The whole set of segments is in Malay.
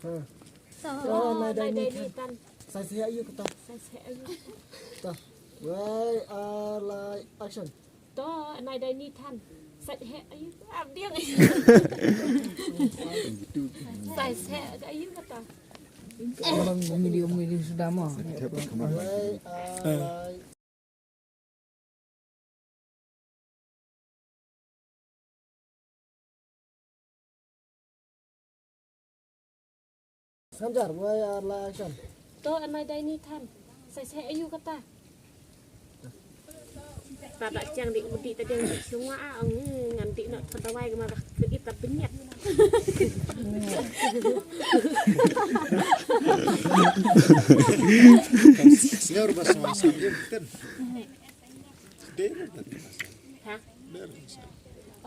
Nai dai ni tan. Sai se ayu kata. Sai se ayu. Ta. Wai like action. To nai dai ni tan. Sai he ayu. Diang. Sai se ayu kata. Orang medium sudah mah. Wai like Samjar, why like action? To nai dai ni tan. Sai se ayu kata. Pada cang di udi tadi yang semua nganti nak tertawai ke marah kita penyet. Senhor bahasa masa dia kan. Dia tadi masa. Hah? Dia.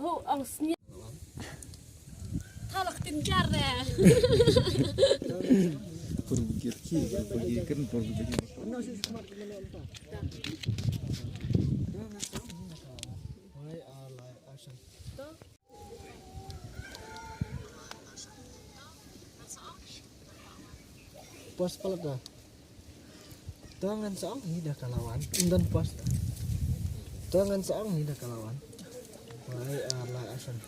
Oh, senyap. Talak tinjar deh. Pergi kan pergi. Why like action? Pos pelat dah. Tangan seorang ni dah kalawan. Dan pos. Tangan seorang ni dah kalawan. Why like action?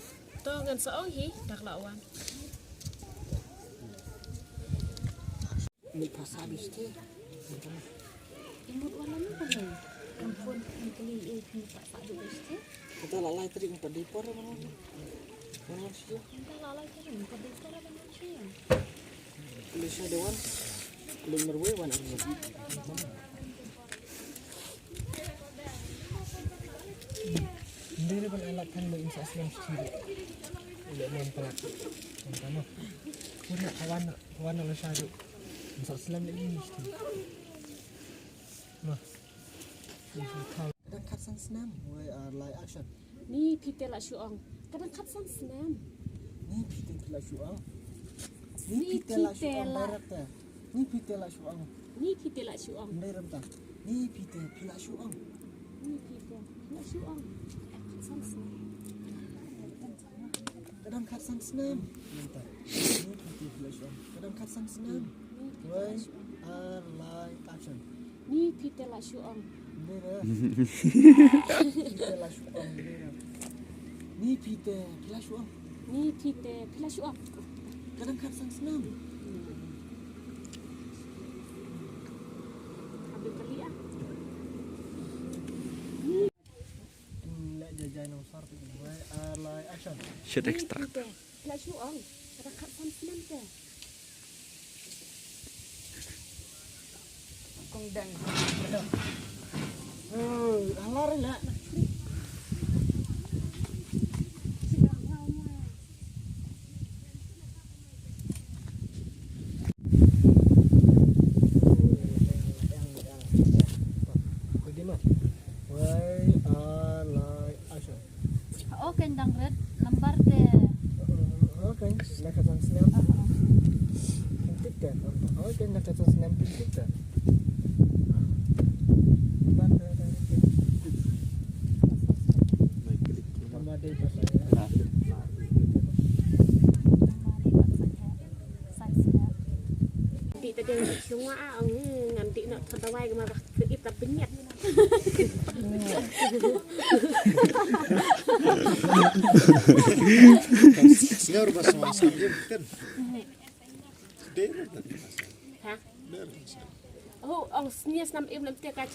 To ngan seong hi dak lawan. Ni pas habis tu. Imut walam apa ni? Ampun, kali ini tak dulu sih. Kita lalai tadi minta dipor mana? Mana sih? Kita lalai kan, kita dikar apa macam? Tulisnya dewan. Belum merwe wan aku. Dia pun alat kan lo insya Allah sendiri. Udah main pelat. Kamu. Punya kawan lo syadu. Insya Allah lagi mesti. Nah. Kadang kat sang senam. Why like action? Ni pitela syuang. Kadang kat sang senam. Ni pitela syuang. Ni pitela syuang berat ta. Ni pitela syuang. Ni pitela syuang. Berat ta. Ni pitela syuang. Ni pitela syuang. Sang senam. Kadang kat sang senam. Minta. Ni pitela syuang. Kadang kat sang senam. Why like action? Ni pitela syuang. Berat. Pitela syuang berat. Ni pitela syuang. Ni pitela syuang. Kadang kat sang senam. Ambil kali ah. Nak jajai nomor tu. Why like action? Should extract. Pitela syuang. Kadang kat sang senam ke? Kongdang. Alar lah. Oh, kendang red lembar deh. Okay, nak kasang senam. Pintik kan? Okay, nak kasang senam pintik kan? Tambah deh pasal. Di tadi yang semua nganti nak tertawai ke marah kita penyet. Senhor bahasa masa dia kan. Dia tadi masa. Hah? Dia. Oh, senyap nam im nanti ka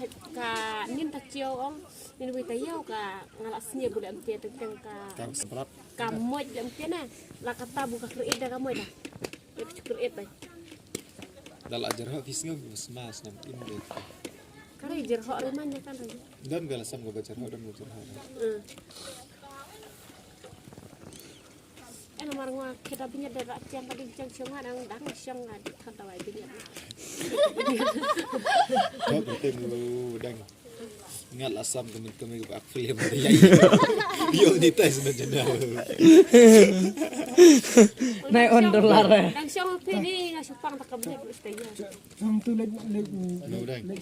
nin ta chiao nin wi ta yau ka ngala senyap bude nanti tentang Kang seberat. ka moj nanti na la kata buka kreat dah ka moj dah. Itu kreat dah. Dalam ajar hak fisngau mas nam imbe. Kare jer hok rimanya kan lagi. Dan galasam go bacar hak dan bacar hak. Nomor ngwa kita punya darat yang paling cang nang dang syang di tertawai punya. Kau bertemu dang. Ingat asam kami ke aku film dia. Yo ni tes na jena. Naik ondor lara. Dang syang pedi na supang tak kabel istaya. Yang tu lagi Dang. lagi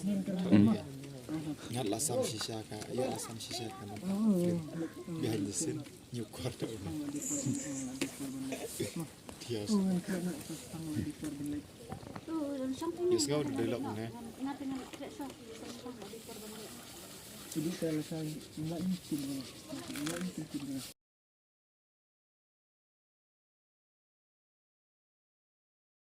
Ingat asam sisa ka. Ya asam sisa ka. Behind the scene new quarter. Dios. Yes, kau udah delok mana? Jadi kalau saya nggak mungkin